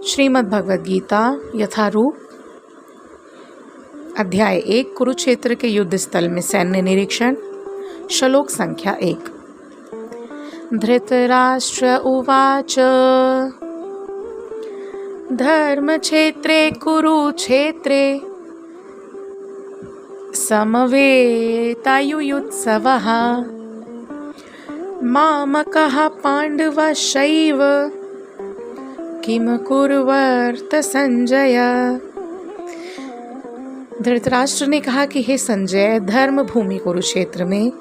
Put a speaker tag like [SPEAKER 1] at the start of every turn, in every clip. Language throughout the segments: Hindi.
[SPEAKER 1] श्रीमद् भगवद गीता यथारूप अध्याय 1 कुरुक्षेत्र के युद्ध स्थल में सैन्य निरीक्षण। श्लोक संख्या 1। धृतराष्ट्र उवाच धर्मक्षेत्रे कुरुक्षेत्रे समवेतायुयुत्सवः मामकः पाण्डवश्चैव किम कुर्वर्त संजय। धृतराष्ट्र ने कहा कि हे संजय, धर्म भूमि कुरुक्षेत्र में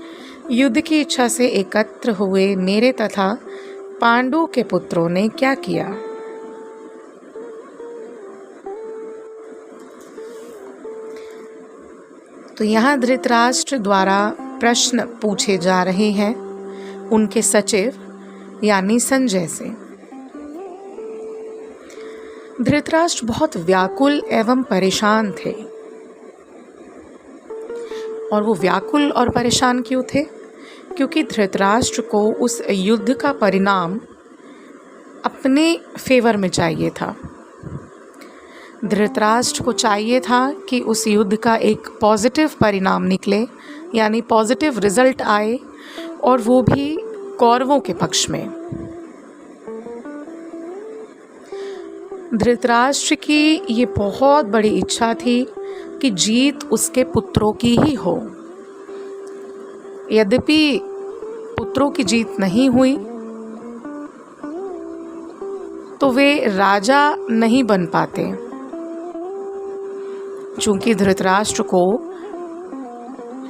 [SPEAKER 1] युद्ध की इच्छा से एकत्र हुए मेरे तथा पांडु के पुत्रों ने क्या किया। तो यहाँ धृतराष्ट्र द्वारा प्रश्न पूछे जा रहे हैं उनके सचिव यानी संजय से। धृतराष्ट्र बहुत व्याकुल एवं परेशान थे। और वो व्याकुल और परेशान क्यों थे? क्योंकि धृतराष्ट्र को उस युद्ध का परिणाम अपने फेवर में चाहिए था। धृतराष्ट्र को चाहिए था कि उस युद्ध का एक पॉजिटिव परिणाम निकले, यानी पॉजिटिव रिजल्ट आए, और वो भी कौरवों के पक्ष में। धृतराष्ट्र की ये बहुत बड़ी इच्छा थी कि जीत उसके पुत्रों की ही हो। यद्यपि पुत्रों की जीत नहीं हुई तो वे राजा नहीं बन पाते। चूंकि धृतराष्ट्र को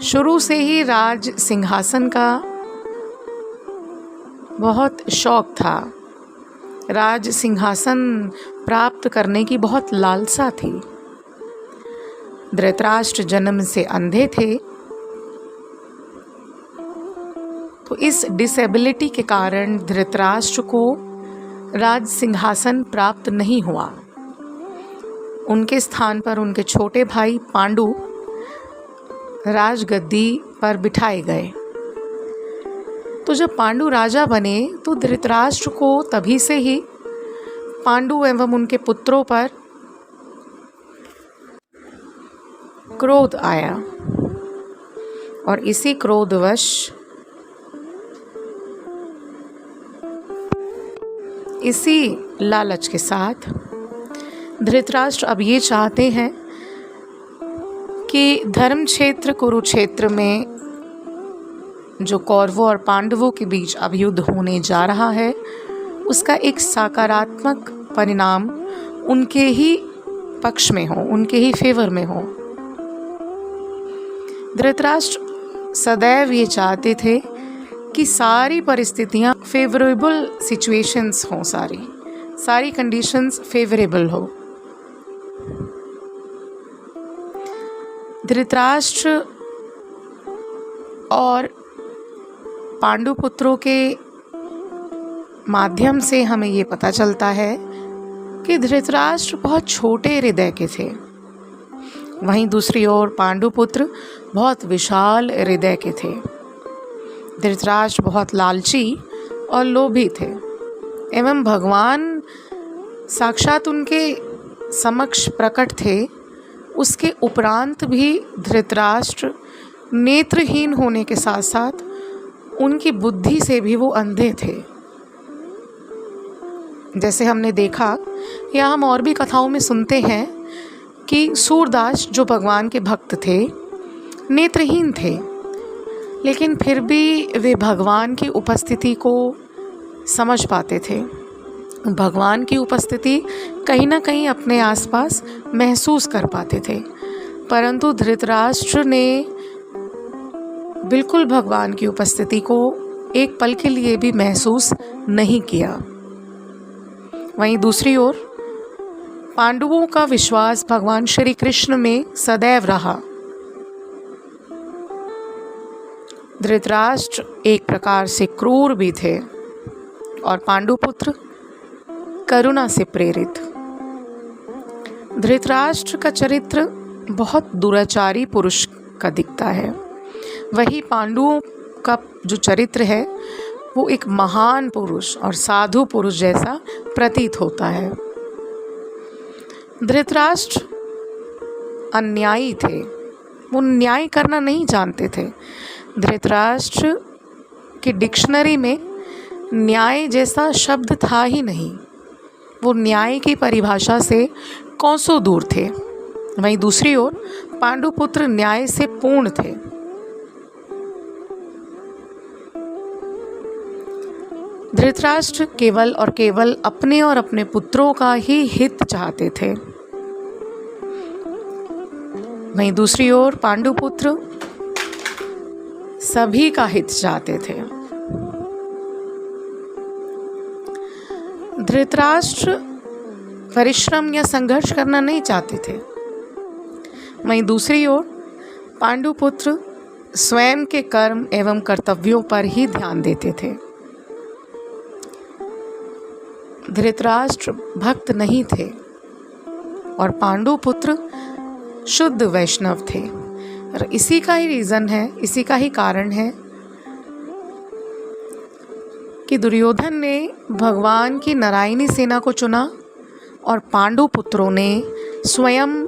[SPEAKER 1] शुरू से ही राज सिंहासन का बहुत शौक था, राज सिंहासन प्राप्त करने की बहुत लालसा थी। धृतराष्ट्र जन्म से अंधे थे, तो इस डिसेबिलिटी के कारण धृतराष्ट्र को राज सिंहासन प्राप्त नहीं हुआ। उनके स्थान पर उनके छोटे भाई पांडु राजगद्दी पर बिठाए गए। तो जब पांडु राजा बने तो धृतराष्ट्र को तभी से ही पांडु एवं उनके पुत्रों पर क्रोध आया, और इसी क्रोधवश इसी लालच के साथ धृतराष्ट्र अब ये चाहते हैं कि धर्म क्षेत्र कुरुक्षेत्र में जो कौरवों और पांडवों के बीच अब युद्ध होने जा रहा है, उसका एक सकारात्मक परिणाम उनके ही पक्ष में हो, उनके ही फेवर में हो। धृतराष्ट्र सदैव ये चाहते थे कि सारी परिस्थितियां फेवरेबल सिचुएशंस हों, सारी कंडीशंस फेवरेबल हो। धृतराष्ट्र और पांडु पुत्रों के माध्यम से हमें ये पता चलता है कि धृतराष्ट्र बहुत छोटे हृदय के थे, वहीं दूसरी ओर पांडु पुत्र बहुत विशाल हृदय के थे। धृतराष्ट्र बहुत लालची और लोभी थे, एवं भगवान साक्षात उनके समक्ष प्रकट थे। उसके उपरांत भी धृतराष्ट्र नेत्रहीन होने के साथ साथ उनकी बुद्धि से भी वो अंधे थे। जैसे हमने देखा या हम और भी कथाओं में सुनते हैं कि सूरदास जो भगवान के भक्त थे, नेत्रहीन थे, लेकिन फिर भी वे भगवान की उपस्थिति को समझ पाते थे। भगवान की उपस्थिति कहीं ना कहीं अपने आसपास महसूस कर पाते थे। परंतु धृतराष्ट्र ने बिल्कुल भगवान की उपस्थिति को एक पल के लिए भी महसूस नहीं किया। वहीं दूसरी ओर पांडवों का विश्वास भगवान श्री कृष्ण में सदैव रहा। धृतराष्ट्र एक प्रकार से क्रूर भी थे और पांडुपुत्र करुणा से प्रेरित। धृतराष्ट्र का चरित्र बहुत दुराचारी पुरुष का दिखता है, वही पांडुओं का जो चरित्र है वो एक महान पुरुष और साधु पुरुष जैसा प्रतीत होता है। धृतराष्ट्र अन्यायी थे, वो न्याय करना नहीं जानते थे। धृतराष्ट्र की डिक्शनरी में न्याय जैसा शब्द था ही नहीं, वो न्याय की परिभाषा से कोसों दूर थे। वहीं दूसरी ओर पांडुपुत्र न्याय से पूर्ण थे। धृतराष्ट्र केवल और केवल अपने और अपने पुत्रों का ही हित चाहते थे। वहीं दूसरी ओर पांडुपुत्र सभी का हित चाहते थे। धृतराष्ट्र परिश्रम या संघर्ष करना नहीं चाहते थे। वहीं दूसरी ओर पांडुपुत्र स्वयं के कर्म एवं कर्तव्यों पर ही ध्यान देते थे। धृतराष्ट्र भक्त नहीं थे और पांडुपुत्र शुद्ध वैष्णव थे। और इसी का ही रीज़न है, इसी का ही कारण है कि दुर्योधन ने भगवान की नारायणी सेना को चुना और पांडुपुत्रों ने स्वयं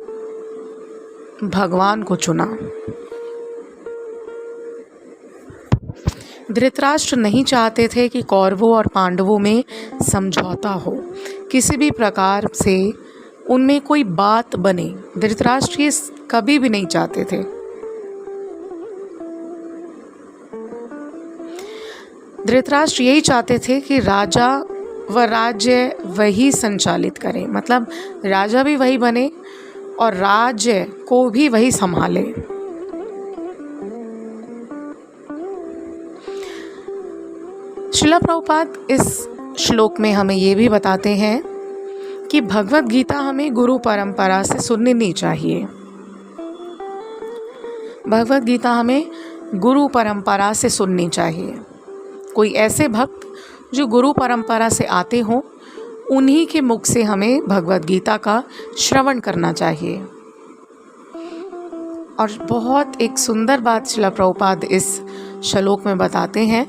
[SPEAKER 1] भगवान को चुना। धृतराष्ट्र नहीं चाहते थे कि कौरवों और पांडवों में समझौता हो, किसी भी प्रकार से उनमें कोई बात बने। धृतराष्ट्र ये कभी भी नहीं चाहते थे। धृतराष्ट्र यही चाहते थे कि राजा व राज्य वही संचालित करें, मतलब राजा भी वही बने और राज्य को भी वही संभाले। श्रील प्रभुपाद इस श्लोक में हमें ये भी बताते हैं कि भगवत गीता हमें गुरु परंपरा से सुननी नहीं चाहिए। भगवत गीता हमें गुरु परंपरा से सुननी चाहिए। कोई ऐसे भक्त जो गुरु परंपरा से आते हों, उन्हीं के मुख से हमें भगवत गीता का श्रवण करना चाहिए। और बहुत एक सुंदर बात श्रील प्रभुपाद इस श्लोक में बताते हैं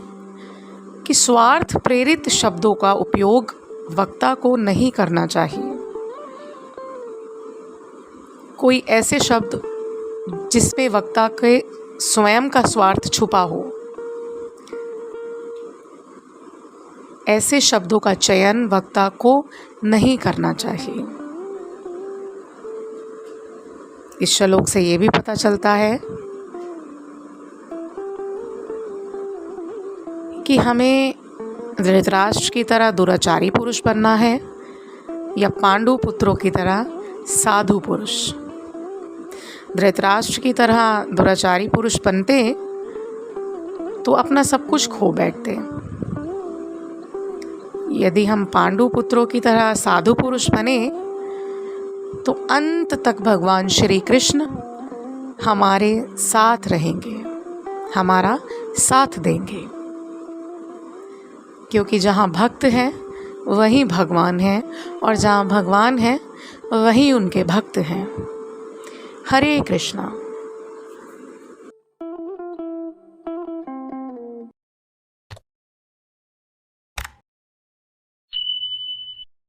[SPEAKER 1] कि स्वार्थ प्रेरित शब्दों का उपयोग वक्ता को नहीं करना चाहिए। कोई ऐसे शब्द जिसमें वक्ता के स्वयं का स्वार्थ छुपा हो, ऐसे शब्दों का चयन वक्ता को नहीं करना चाहिए। इस श्लोक से ये भी पता चलता है कि हमें धृतराष्ट्र की तरह दुराचारी पुरुष बनना है या पांडु पुत्रों की तरह साधु पुरुष। धृतराष्ट्र की तरह दुराचारी पुरुष बनते तो अपना सब कुछ खो बैठते। यदि हम पांडु पुत्रों की तरह साधु पुरुष बने तो अंत तक भगवान श्री कृष्ण हमारे साथ रहेंगे, हमारा साथ देंगे। क्योंकि जहाँ भक्त हैं वहीं भगवान हैं और जहाँ भगवान हैं वहीं उनके भक्त हैं। हरे कृष्णा।